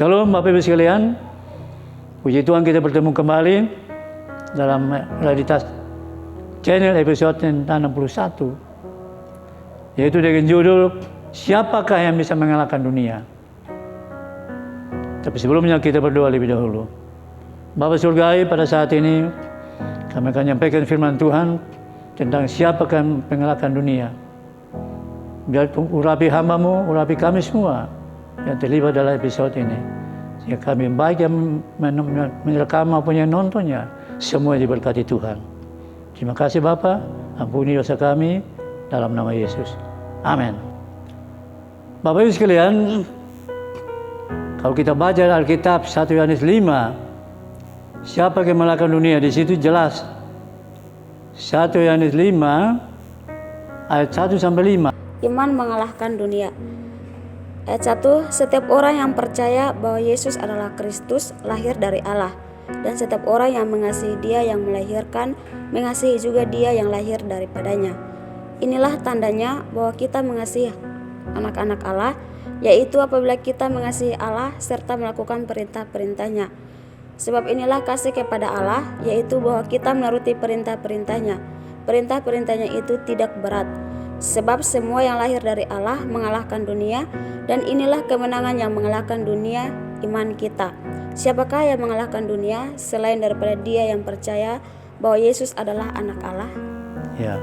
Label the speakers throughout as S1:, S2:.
S1: Shalom Bapak Ibu sekalian. Puji Tuhan kita bertemu kembali dalam realitas channel episode 61, yaitu dengan judul Siapakah yang bisa mengalahkan dunia? Tapi sebelumnya kita berdoa lebih dahulu. Bapa Surgawi, pada saat ini kami akan menyampaikan firman Tuhan tentang siapakah yang mengalahkan dunia. Biar urapi hamba-Mu, urapi kami semua yang terlibat dalam episode ini, sehingga kami baik yang merekam maupun yang nontonnya, semua diberkati Tuhan. Terima kasih Bapa, ampuni dosa kami dalam nama Yesus. Amin. Bapak Ibu sekalian, kalau kita baca Alkitab 1 Yohanes 5, siapa yang mengalahkan dunia, di situ jelas. 1 Yohanes 5 ayat 1 sampai 5.
S2: Iman mengalahkan dunia. Ayat 1, setiap orang yang percaya bahwa Yesus adalah Kristus lahir dari Allah, dan setiap orang yang mengasihi Dia yang melahirkan, mengasihi juga Dia yang lahir daripadanya. Inilah tandanya bahwa kita mengasihi anak-anak Allah, yaitu apabila kita mengasihi Allah serta melakukan perintah-perintahnya. Sebab inilah kasih kepada Allah, yaitu bahwa kita menuruti perintah-perintahnya. Perintah-perintahnya itu tidak berat, sebab semua yang lahir dari Allah mengalahkan dunia, dan inilah kemenangan yang mengalahkan dunia, iman kita. Siapakah yang mengalahkan dunia selain daripada dia yang percaya bahwa Yesus adalah anak Allah?
S1: Ya.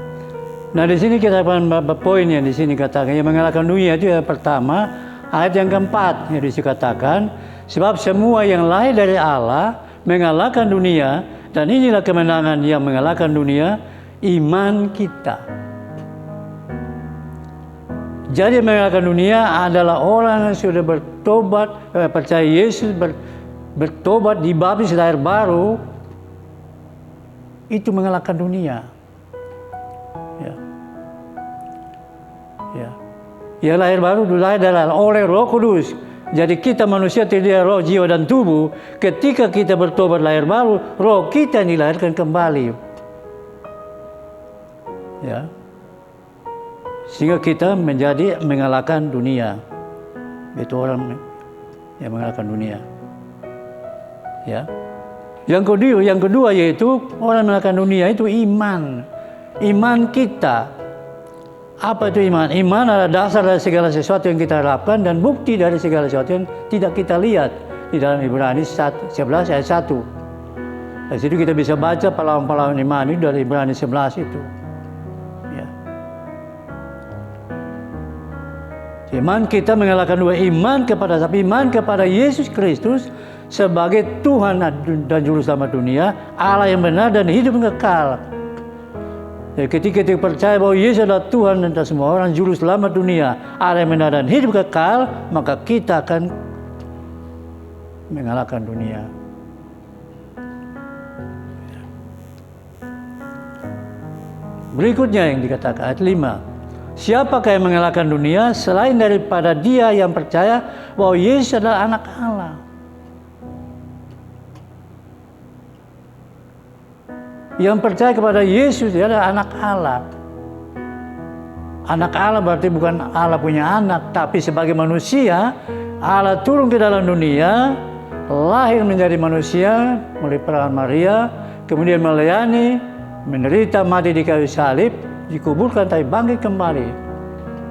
S1: Nah, di sini kita akan poin yang di sini katakan yang mengalahkan dunia itu yang pertama, ayat yang keempat yang dikatakan, sebab semua yang lahir dari Allah mengalahkan dunia, dan inilah kemenangan yang mengalahkan dunia, iman kita. Jadi mengalahkan dunia adalah orang yang sudah bertobat, percaya Yesus, bertobat, dibaptis lahir baru, itu mengalahkan dunia. Ya. Ya. Yang lahir baru lahir adalah oleh Roh Kudus. Jadi kita manusia terdiri roh, jiwa dan tubuh. Ketika kita bertobat lahir baru, roh kita yang dilahirkan kembali. Ya. Sehingga kita menjadi mengalahkan dunia. Itu orang yang mengalahkan dunia. Ya. Yang kedua yaitu orang mengalahkan dunia itu iman. Iman kita. Apa itu iman? Iman adalah dasar dari segala sesuatu yang kita harapkan dan bukti dari segala sesuatu yang tidak kita lihat. Di dalam Ibrani 11 ayat 1. Dari situ kita bisa baca pahlawan-pahlawan iman itu dari Ibrani 11 itu. Iman kita mengalahkan dua, iman kepada Yesus Kristus sebagai Tuhan dan Juru Selamat dunia, Allah yang benar dan hidup kekal. Jadi ketika kita percaya bahwa Yesus adalah Tuhan dan semua orang, Juru Selamat dunia, Allah yang benar dan hidup kekal, maka kita akan mengalahkan dunia. Berikutnya yang dikatakan ayat 5. Siapakah yang mengalahkan dunia selain daripada dia yang percaya bahwa Yesus adalah anak Allah? Yang percaya kepada Yesus dia adalah anak Allah. Anak Allah berarti bukan Allah punya anak, tapi sebagai manusia Allah turun ke dalam dunia, lahir menjadi manusia melalui perawan Maria, kemudian melayani, menderita, mati di kayu salib, dikuburkan tapi bangkit kembali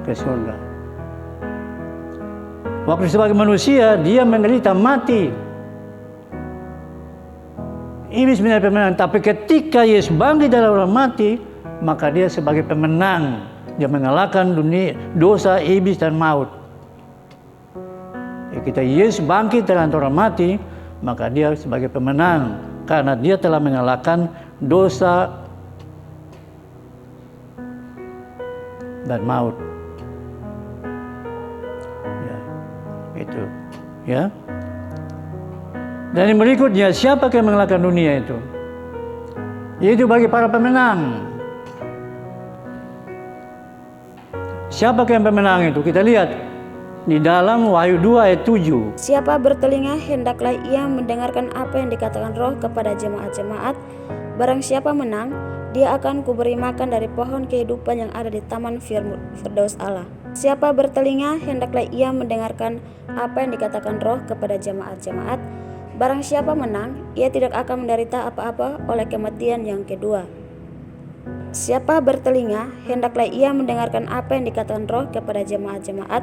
S1: ke surga. Waktu sebagai manusia dia menderita, mati. Iblis menjadi pemenang, tapi ketika Yesus bangkit dari orang mati, maka dia sebagai pemenang. Dia mengalahkan dunia, dosa, iblis dan maut. Ketika Yesus bangkit dari antara orang mati, maka dia sebagai pemenang karena dia telah mengalahkan dosa dan maut. Ya, itu. Ya. Dan yang berikutnya, siapa yang mengalahkan dunia itu? Yaitu bagi para pemenang. Siapa yang pemenang itu? Kita lihat di dalam Wahyu 2 ayat 7.
S2: Siapa bertelinga hendaklah ia mendengarkan apa yang dikatakan Roh kepada jemaat-jemaat. Barang siapa menang, dia akan kuberi makan dari pohon kehidupan yang ada di taman Firdaus Allah. Siapa bertelinga, hendaklah ia mendengarkan apa yang dikatakan Roh kepada jemaat-jemaat. Barang siapa menang, ia tidak akan menderita apa-apa oleh kematian yang kedua. Siapa bertelinga, hendaklah ia mendengarkan apa yang dikatakan Roh kepada jemaat-jemaat.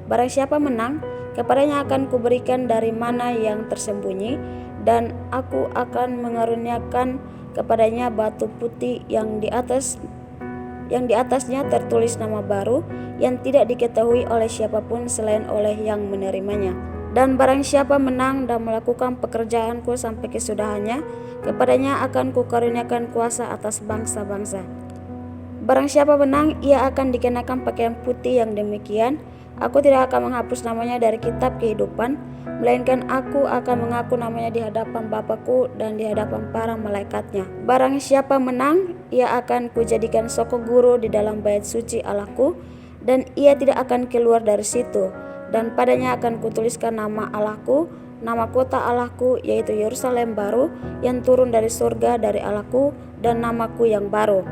S2: Barang siapa menang, kepadanya akan kuberikan dari mana yang tersembunyi, dan aku akan mengaruniakan kepadanya batu putih yang di atasnya tertulis nama baru yang tidak diketahui oleh siapapun selain oleh yang menerimanya. Dan barang siapa menang dan melakukan pekerjaanku sampai kesudahannya, kepadanya akan kukaruniakan kuasa atas bangsa-bangsa. Barang siapa menang, ia akan dikenakan pakaian putih yang demikian. Aku tidak akan menghapus namanya dari kitab kehidupan, melainkan aku akan mengaku namanya di hadapan Bapakku dan di hadapan para malaikatnya. Barang siapa menang, ia akan kujadikan sokok guru di dalam bait suci Allahku, dan ia tidak akan keluar dari situ. Dan padanya akan kutuliskan nama Allahku, nama kota Allahku, yaitu Yerusalem baru yang turun dari surga dari Allahku, dan namaku yang baru.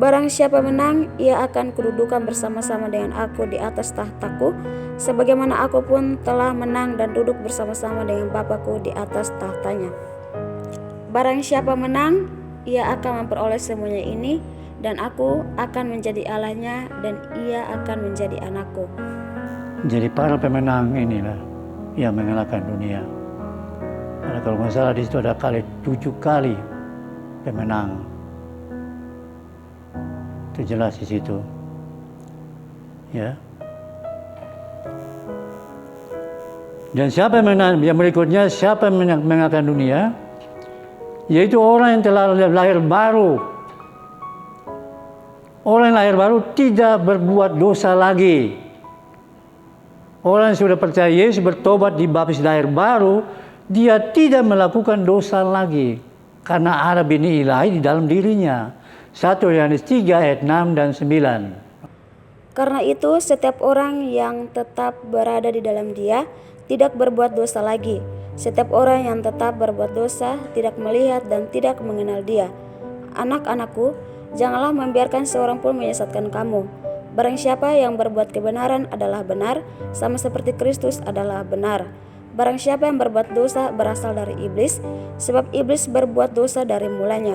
S2: Barang siapa menang, ia akan kududukan bersama-sama dengan aku di atas tahtaku, sebagaimana aku pun telah menang dan duduk bersama-sama dengan Bapakku di atas tahtanya. Barang siapa menang, ia akan memperoleh semuanya ini, dan aku akan menjadi Allahnya, dan ia akan menjadi anakku.
S1: Jadi para pemenang inilah yang mengalahkan dunia. Karena kalau nggak salah di situ ada 7 kali pemenang. Itu jelas di situ. Ya. Dan siapa yang berikutnya, siapa yang mengalahkan dunia? Yaitu orang yang telah lahir baru. Orang yang lahir baru tidak berbuat dosa lagi. Orang yang sudah percaya Yesus, bertobat, dibaptis lahir baru, dia tidak melakukan dosa lagi. Karena ada benih ilahi di dalam dirinya. 1 Yohanes 3 ayat 6 dan 9.
S2: Karena itu setiap orang yang tetap berada di dalam Dia tidak berbuat dosa lagi. Setiap orang yang tetap berbuat dosa tidak melihat dan tidak mengenal Dia. Anak-anakku, janganlah membiarkan seorang pun menyesatkan kamu. Barang siapa yang berbuat kebenaran adalah benar, sama seperti Kristus adalah benar. Barang siapa yang berbuat dosa berasal dari iblis, sebab iblis berbuat dosa dari mulanya.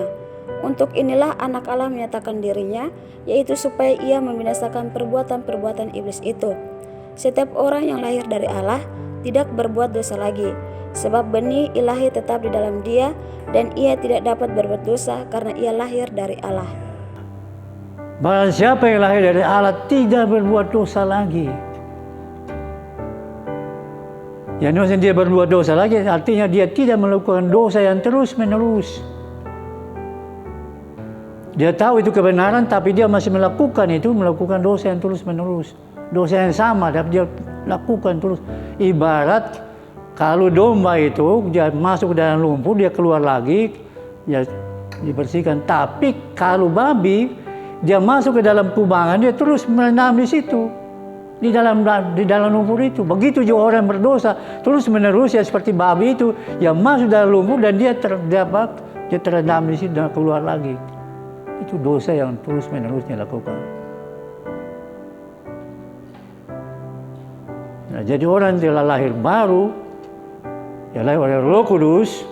S2: Untuk inilah anak Allah menyatakan dirinya, yaitu supaya ia membinasakan perbuatan-perbuatan iblis itu. Setiap orang yang lahir dari Allah tidak berbuat dosa lagi, sebab benih ilahi tetap di dalam dia, dan ia tidak dapat berbuat dosa karena ia lahir dari Allah.
S1: Barang siapa yang lahir dari Allah tidak berbuat dosa lagi. Yang maksudnya dia berbuat dosa lagi, artinya dia tidak melakukan dosa yang terus-menerus. Dia tahu itu kebenaran, tapi dia masih melakukan dosa yang terus-menerus. Dosa yang sama, tapi dia lakukan terus. Ibarat kalau domba itu dia masuk ke dalam lumpur, dia keluar lagi, dia dibersihkan. Tapi kalau babi, dia masuk ke dalam kubangan, dia terus menanam di situ, di dalam lumpur itu. Begitu juga orang berdosa, terus menerus ya seperti babi itu, yang masuk dalam lumpur dan dia terendam di situ dan keluar lagi. Itu dosa yang terus menerus dia lakukan. Nah, jadi orang yang telah lahir baru, yang lahir oleh Roh Kudus,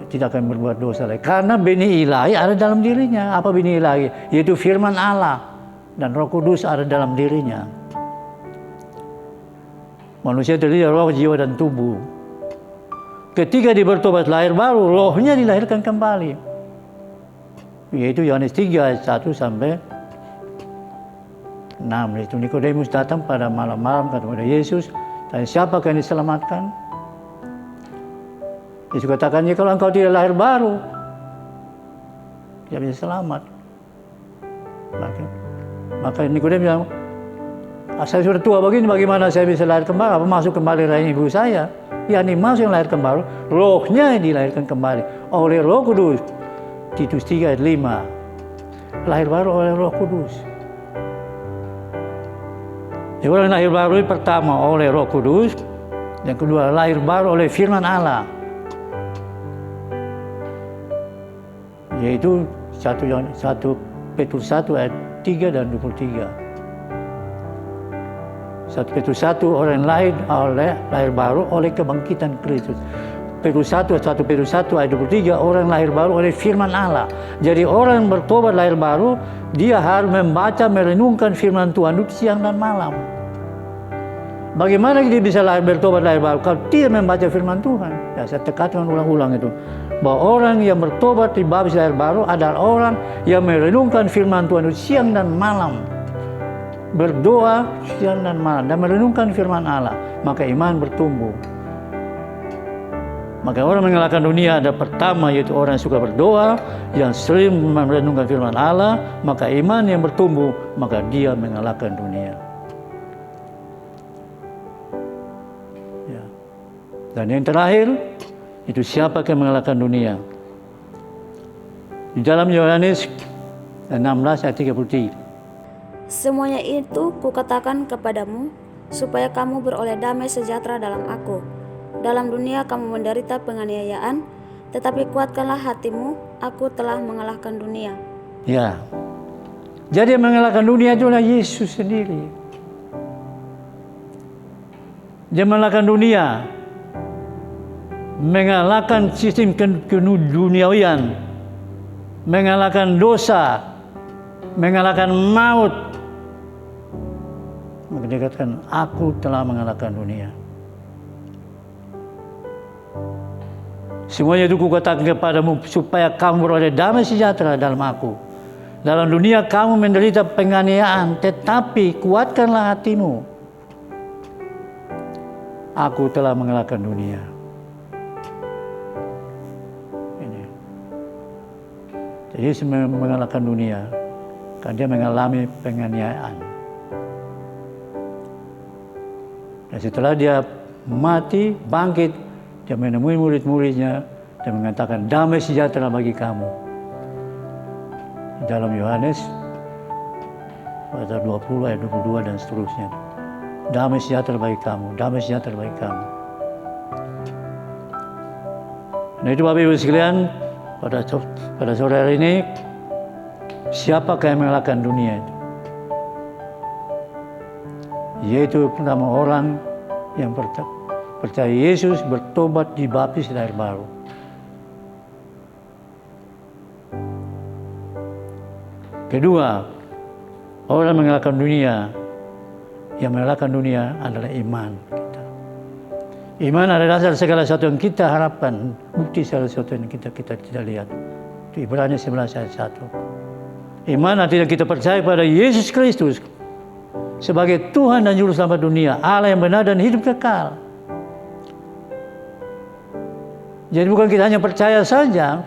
S1: tidak akan berbuat dosa lagi. Karena benih ilahi ada dalam dirinya. Apa benih ilahi? Yaitu firman Allah. Dan Roh Kudus ada dalam dirinya. Manusia terdiri dari roh, jiwa, dan tubuh. Ketika dia bertobat lahir baru, rohnya dilahirkan kembali. Yaitu Yohanes 3 ayat 1 sampai 6. Itu Nikodemus datang pada malam-malam kepada Yesus. Dan siapakah yang diselamatkan? Yesus katakannya, kalau engkau tidak lahir baru, tidak bisa selamat. Maka Nikodemus bilang, saya sudah tua begini, bagaimana saya bisa lahir kembali? Apa masuk kembali rahim ibu saya? Ya, ini masuk yang lahir kembali, rohnya yang dilahirkan kembali oleh Roh Kudus. Titus 3 ayat 5. Lahir baru oleh Roh Kudus. Jadi orang lahir baru pertama oleh Roh Kudus, yang kedua lahir baru oleh firman Allah. Yaitu 1 Petrus 1 ayat 3 dan 23. 1 Petrus 1, orang lahir baru oleh kebangkitan Kristus. Petrus 1 ayat 23, orang lahir baru oleh firman Allah. Jadi orang bertobat lahir baru, dia harus membaca, merenungkan firman Tuhan itu siang dan malam. Bagaimana dia bisa bertobat lahir baru kalau tidak membaca firman Tuhan? Ya, saya tekankan ulang-ulang itu. Bahwa orang yang bertobat di baptis lahir baru adalah orang yang merenungkan firman Tuhan itu siang dan malam. Berdoa siang dan malam dan merenungkan firman Allah, maka iman bertumbuh. Maka orang mengalahkan dunia ada pertama, yaitu orang yang suka berdoa, yang sering merenungkan firman Allah, maka iman yang bertumbuh, maka dia mengalahkan dunia. Ya. Dan yang terakhir, itu siapa yang mengalahkan dunia? Di dalam Yohanes 16 ayat 33.
S2: Semuanya itu kukatakan kepadamu, supaya kamu beroleh damai sejahtera dalam aku. Dalam dunia kamu menderita penganiayaan, tetapi kuatkanlah hatimu, aku telah mengalahkan dunia.
S1: Ya, jadi yang mengalahkan dunia itulah Yesus sendiri. Dia mengalahkan dunia, mengalahkan sistem keduniawian, mengalahkan dosa, mengalahkan maut. Maka dia katakan, aku telah mengalahkan dunia. Semuanya itu kukatakan kepadamu supaya kamu beroleh damai sejahtera dalam aku. Dalam dunia kamu menderita penganiayaan, tetapi kuatkanlah hatimu. Aku telah mengalahkan dunia. Ini. Jadi Yesus mengalahkan dunia karena dia mengalami penganiayaan. Dan setelah dia mati, bangkit, dia menemui murid-muridnya dan mengatakan damai sejahtera bagi kamu. Dalam Yohanes pasal 20 ayat 22 dan seterusnya. Damai sejahtera bagi kamu, damai sejahtera bagi kamu. Nah itu Bapak Ibu sekalian, pada sore hari ini, siapakah yang mengalahkan dunia itu? Yaitu pertama orang yang percaya Yesus, bertobat, dibaptis lahir baru. Kedua, orang mengalahkan dunia. Yang mengalahkan dunia adalah iman kita. Iman adalah segala sesuatu yang kita harapkan, bukti segala sesuatu yang kita tidak lihat. Itu Ibrani 11 ayat 1. Iman artinya kita percaya pada Yesus Kristus sebagai Tuhan dan Juru Selamat dunia, Allah yang benar dan hidup kekal. Jadi bukan kita hanya percaya saja.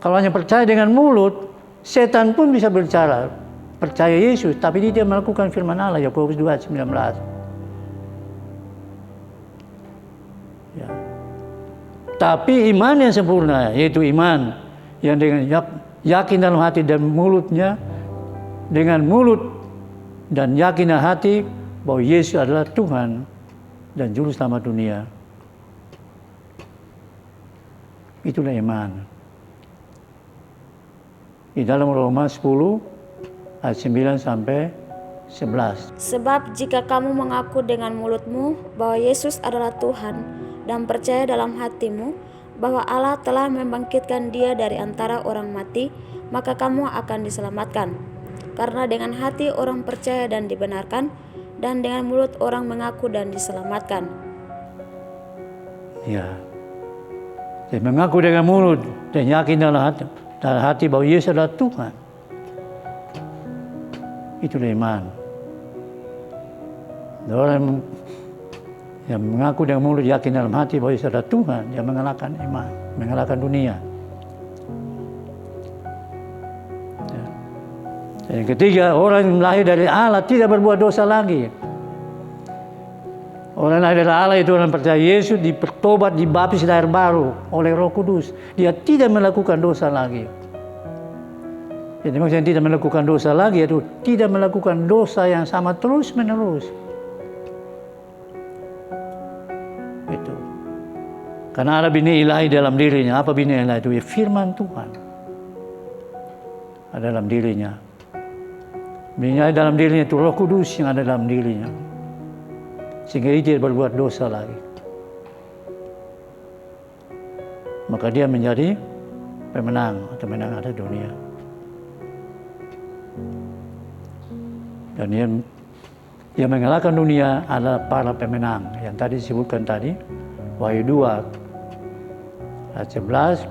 S1: Kalau hanya percaya dengan mulut, setan pun bisa berbicara. Percaya Yesus, tapi dia tidak melakukan firman Allah. Yakobus 2 ayat 19. Ya. Tapi iman yang sempurna, yaitu iman yang dengan yakin dalam hati dan mulutnya, dengan mulut dan yakin dalam hati bahwa Yesus adalah Tuhan dan Juru Selamat dunia. Itulah iman. Di dalam Roma 10 ayat 9 sampai 11.
S2: Sebab jika kamu mengaku dengan mulutmu bahwa Yesus adalah Tuhan dan percaya dalam hatimu bahwa Allah telah membangkitkan Dia dari antara orang mati, maka kamu akan diselamatkan. Karena dengan hati orang percaya dan dibenarkan, dan dengan mulut orang mengaku dan diselamatkan.
S1: Ya. Jadi mengaku dengan mulut dan yakin dalam hati bahwa Yesus adalah Tuhan. Itulah iman. Orang yang mengaku dengan mulut, yakin dalam hati bahwa Yesus adalah Tuhan, yang mengalahkan iman, mengalahkan dunia. Ya. Dan yang ketiga, orang yang lahir dari Allah tidak berbuat dosa lagi. Orang lahir dari Allah itu orang percaya Yesus, bertobat, dibaptis lahir baru oleh Roh Kudus. Dia tidak melakukan dosa lagi. Jadi maksudnya tidak melakukan dosa lagi itu tidak melakukan dosa yang sama terus menerus. Itu. Karena ada bini ilahi dalam dirinya. Apa bini ilahi itu? Ya, firman Tuhan ada dalam dirinya. Bini ilahi dalam dirinya itu Roh Kudus yang ada dalam dirinya. sehingga dia tidak berbuat dosa lagi. Maka dia menjadi pemenang atau menang atas dunia. Dan yang mengalahkan dunia adalah para pemenang yang tadi disebutkan tadi, Wahyu 2 ayat 11,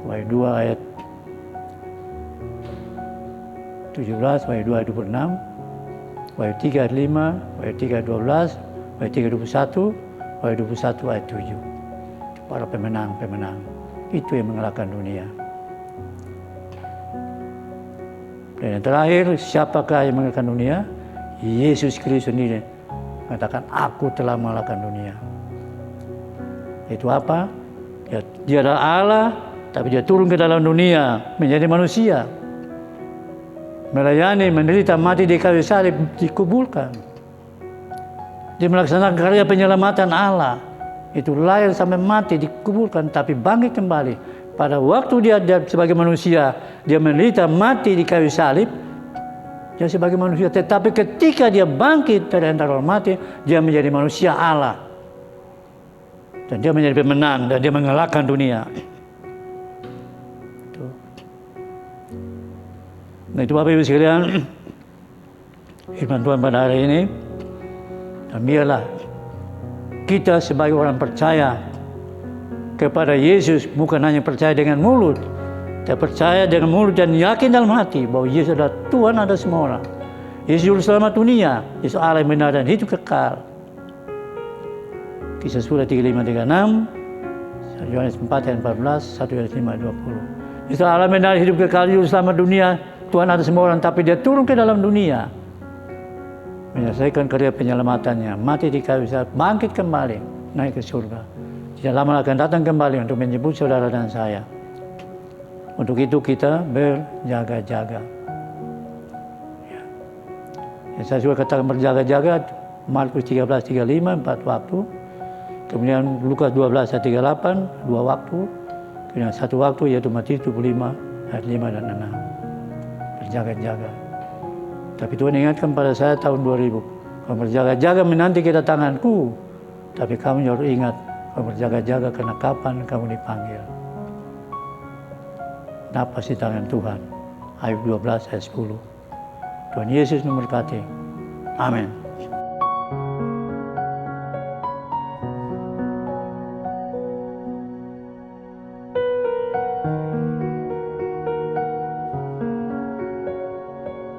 S1: Wahyu 2 ayat 17, Wahyu 2 ayat 26, Wahyu 3 ayat 5, Wahyu 3 ayat 12, Wahyu 3 ayat 21, Wahyu 21 ayat 7. Para pemenang-pemenang itu yang mengalahkan dunia. Dan yang terakhir, siapakah yang mengalahkan dunia? Yesus Kristus sendiri mengatakan, aku telah mengalahkan dunia. Itu apa? Dia adalah Allah, tapi dia turun ke dalam dunia menjadi manusia, melayani, menderita, mati di kayu salib, dikuburkan. Dia melaksanakan karya penyelamatan Allah. Itu lahir sampai mati, dikuburkan, tapi bangkit kembali. Pada waktu dia sebagai manusia, dia menderita, mati di kayu salib, dia sebagai manusia. Tetapi ketika dia bangkit dari antara orang mati, dia menjadi manusia Allah. Dan dia menjadi pemenang, dan dia mengalahkan dunia. Nah itu Bapak Ibu sekalian, firman Tuhan pada hari ini. Dan biarlah kita sebagai orang percaya kepada Yesus bukan hanya percaya dengan mulut, tapi percaya dengan mulut dan yakin dalam hati bahwa Yesus adalah Tuhan atas semua orang. Yesus juru selamat dunia, Yesus Allah yang benar dan hidup kekal. Kisah Surah 35-36, Yohanes 4 ayat 14, 1 Yohanes 5 ayat 20. Yesus Allah benar hidup kekal, juru selamat dunia, Tuhan atas semua orang, tapi dia turun ke dalam dunia menyelesaikan karya penyelamatannya, mati di kayu salib, bangkit kembali, naik ke surga. Tidak lama akan datang kembali untuk menjemput saudara dan saya. Untuk itu kita berjaga-jaga. Ya. Yang saya juga katakan berjaga-jaga, Markus 13:35, 4 waktu. Kemudian Lukas 12 ayat 38, 2 waktu. Kemudian 1 waktu yaitu Matius 25 ayat 5 dan 6. Berjaga-jaga. Tapi Tuhan ingatkan pada saya tahun 2000. Kalau berjaga-jaga menanti kedatanganku. Tapi kamu harus ingat, berjaga-jaga karena kapan kamu dipanggil. Napas di tangan Tuhan. Ayub 12 ayat 10. Tuhan Yesus memberkati. Amin.